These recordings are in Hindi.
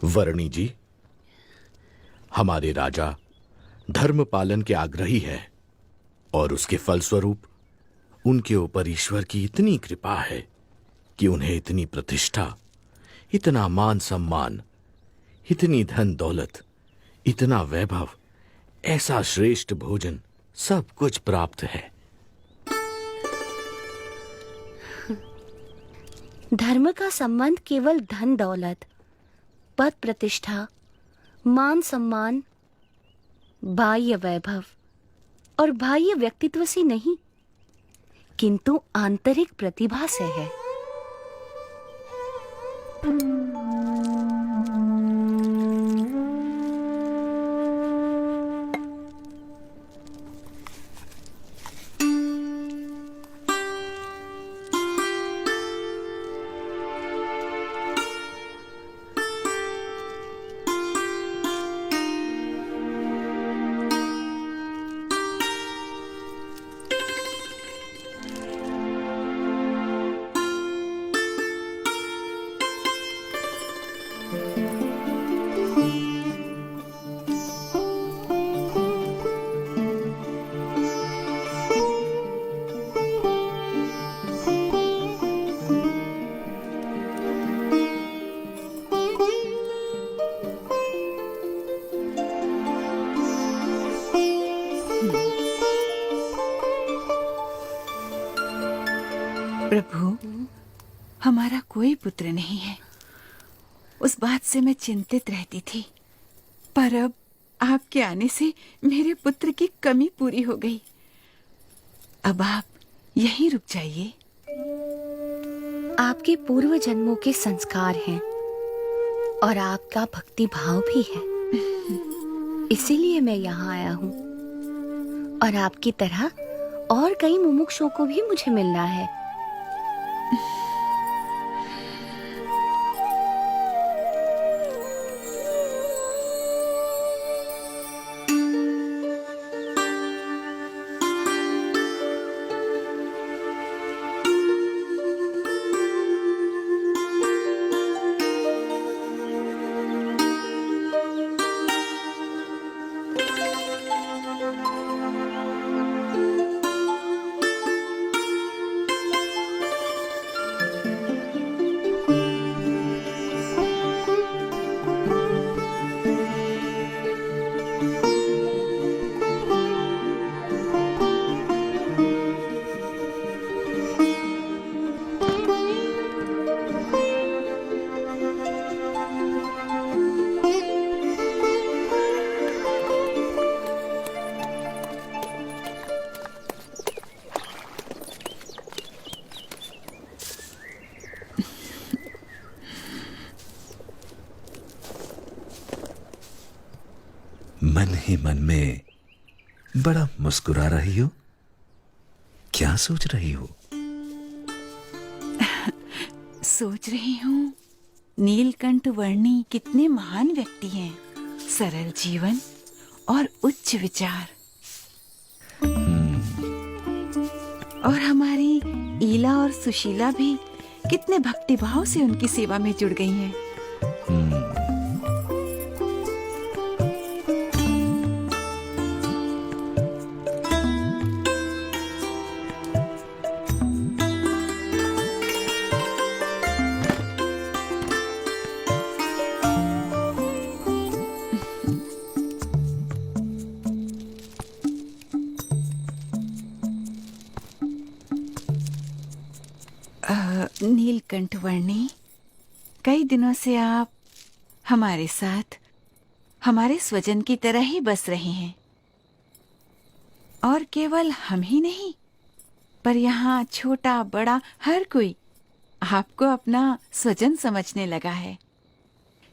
वर्णी जी, हमारे राजा धर्म पालन के आग्रही है और उसके फलस्वरूप उनके ऊपर ईश्वर की इतनी कृपा है कि उन्हें इतनी प्रतिष्ठा, इतना मान सम्मान, इतनी धन दौलत, इतना वैभव, ऐसा श्रेष्ठ भोजन, सब कुछ प्राप्त है। धर्म का संबंध केवल धन दौलत, पद प्रतिष्ठा, मान सम्मान, बाह्य वैभव और बाह्य व्यक्तित्व से नहीं, किंतु आंतरिक प्रतिभा से है। प्रभु, हमारा कोई पुत्र नहीं है। उस बात से मैं चिंतित रहती थी, पर अब आपके आने से मेरे पुत्र की कमी पूरी हो गई। अब आप यहीं रुक जाइए। आपके पूर्व जन्मों के संस्कार हैं और आपका भक्ति भाव भी है, इसीलिए मैं यहाँ आया हूँ। और आपकी तरह और कई मुमुक्षुओं को भी मुझे मिलना है। मन ही मन में बड़ा मुस्कुरा रही हो, क्या सोच रही हो? सोच रही हूँ, नीलकंठ वर्णी कितने महान व्यक्ति हैं। सरल जीवन और उच्च विचार। और हमारी ईला और सुशीला भी कितने भक्तिभाव से उनकी सेवा में जुड़ गई हैं। नीलकंठ वर्णी, कई दिनों से आप हमारे साथ हमारे स्वजन की तरह ही बस रहे हैं। और केवल हम ही नहीं, पर यहाँ छोटा बड़ा हर कोई आपको अपना स्वजन समझने लगा है।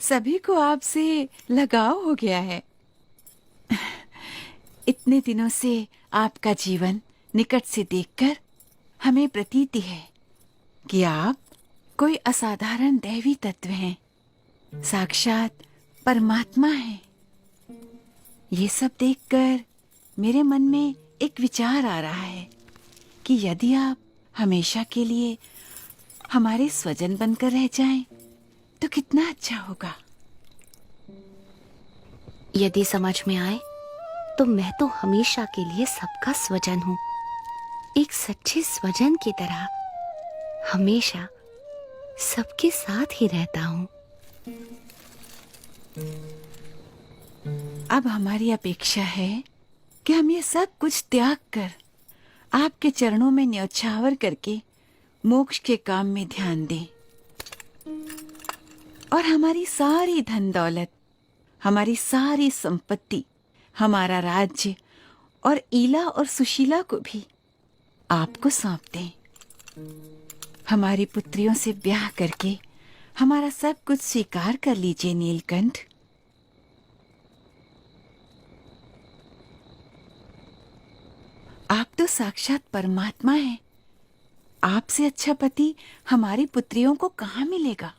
सभी को आपसे लगाव हो गया है। इतने दिनों से आपका जीवन निकट से देखकर हमें प्रतीति है कि आप कोई असाधारण दैवी तत्व हैं, साक्षात परमात्मा हैं। ये सब देखकर मेरे मन में एक विचार आ रहा है कि यदि आप हमेशा के लिए हमारे स्वजन बनकर रह जाएं, तो कितना अच्छा होगा। यदि समझ में आए तो मैं तो हमेशा के लिए सबका स्वजन हूँ, एक सच्चे स्वजन की तरह हमेशा सबके साथ ही रहता हूँ। अब हमारी अपेक्षा है कि हम ये सब कुछ त्याग कर आपके चरणों में न्यौछावर करके मोक्ष के काम में ध्यान दें और हमारी सारी धन दौलत, हमारी सारी संपत्ति, हमारा राज्य और ईला और सुशीला को भी आपको सौंप दें। हमारी पुत्रियों से ब्याह करके हमारा सब कुछ स्वीकार कर लीजिए नीलकंठ। आप तो साक्षात परमात्मा हैं। आपसे अच्छा पति हमारी पुत्रियों को कहाँ मिलेगा?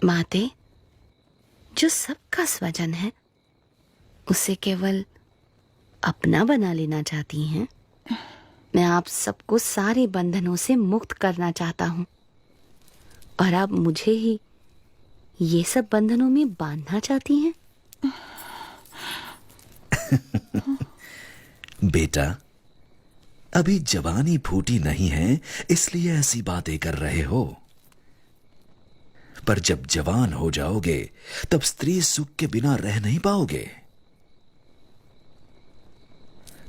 माते, जो सबका स्वजन है उसे केवल अपना बना लेना चाहती हैं। मैं आप सबको सारे बंधनों से मुक्त करना चाहता हूँ और आप मुझे ही ये सब बंधनों में बांधना चाहती हैं। बेटा, अभी जवानी फूटी नहीं है, इसलिए ऐसी बातें कर रहे हो। पर जब जवान हो जाओगे तब स्त्री सुख के बिना रह नहीं पाओगे।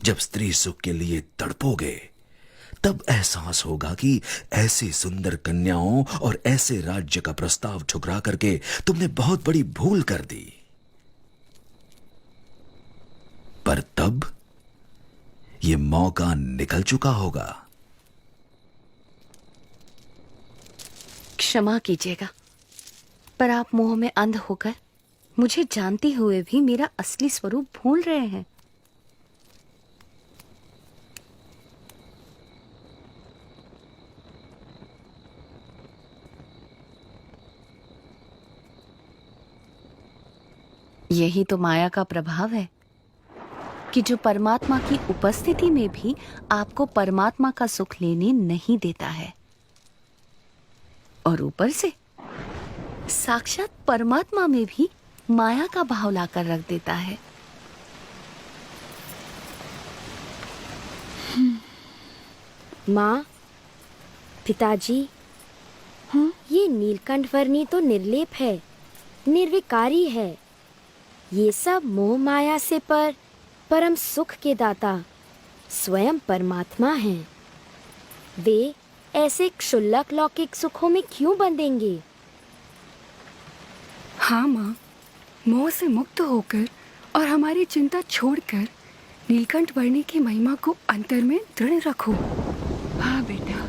जब स्त्री सुख के लिए तड़पोगे तब एहसास होगा कि ऐसी सुंदर कन्याओं और ऐसे राज्य का प्रस्ताव ठुकरा करके तुमने बहुत बड़ी भूल कर दी। पर तब ये मौका निकल चुका होगा। क्षमा कीजिएगा, पर आप मोह में अंध होकर मुझे जानते हुए भी मेरा असली स्वरूप भूल रहे हैं। यही तो माया का प्रभाव है कि जो परमात्मा की उपस्थिति में भी आपको परमात्मा का सुख लेने नहीं देता है और ऊपर से साक्षात परमात्मा में भी माया का भाव लाकर रख देता है। माँ, पिताजी, ये नीलकंठ वर्णी तो निर्लेप है, निर्विकारी है। ये सब मोह माया से परम सुख के दाता स्वयं परमात्मा हैं। वे ऐसे क्षुल्लक लौकिक सुखों में क्यों बंधेंगे? हाँ माँ, मोह से मुक्त होकर और हमारी चिंता छोड़कर नीलकंठ वर्णी की महिमा को अंतर में दृढ़ रखो। हाँ बेटा।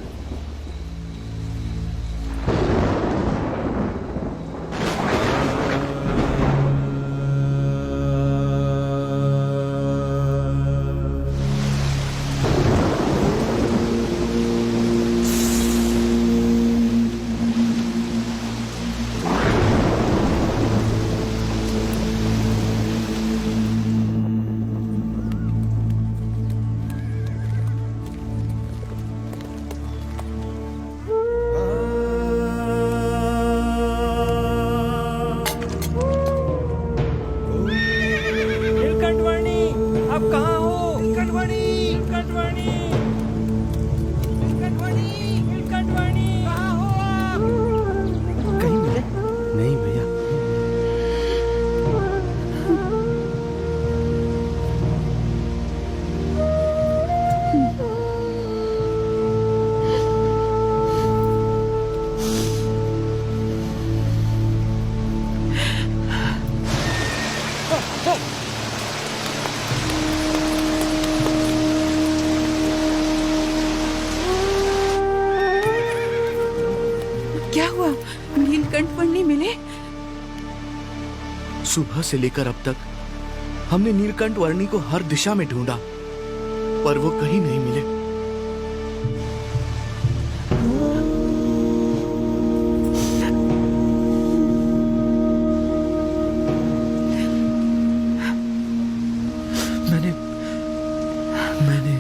क्या हुआ? नीलकंठ वर्णी मिले? सुबह से लेकर अब तक हमने नीलकंठ वर्णी को हर दिशा में ढूंढा, पर वो कहीं नहीं मिले। मैंने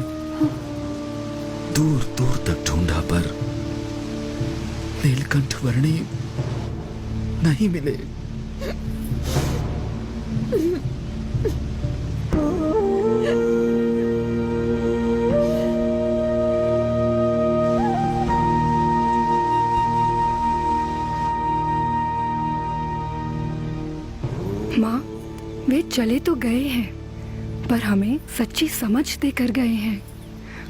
दूर दूर तक ढूंढा, पर नीलकंठ वर्णी नहीं मिले। माँ, वे चले तो गए हैं, पर हमें सच्ची समझ देकर गए हैं,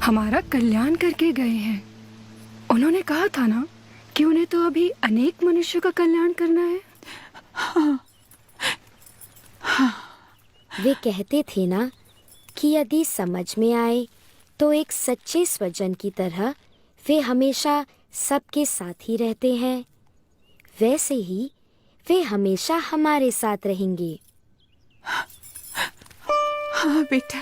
हमारा कल्याण करके गए हैं। उन्होंने कहा था ना कि उन्हें तो अभी अनेक मनुष्यों का कल्याण करना है। वे कहते थे ना कि यदि समझ में आए तो एक सच्चे स्वजन की तरह वे हमेशा सबके साथ ही रहते हैं, वैसे ही वे हमेशा हमारे साथ रहेंगे। हाँ बेटा,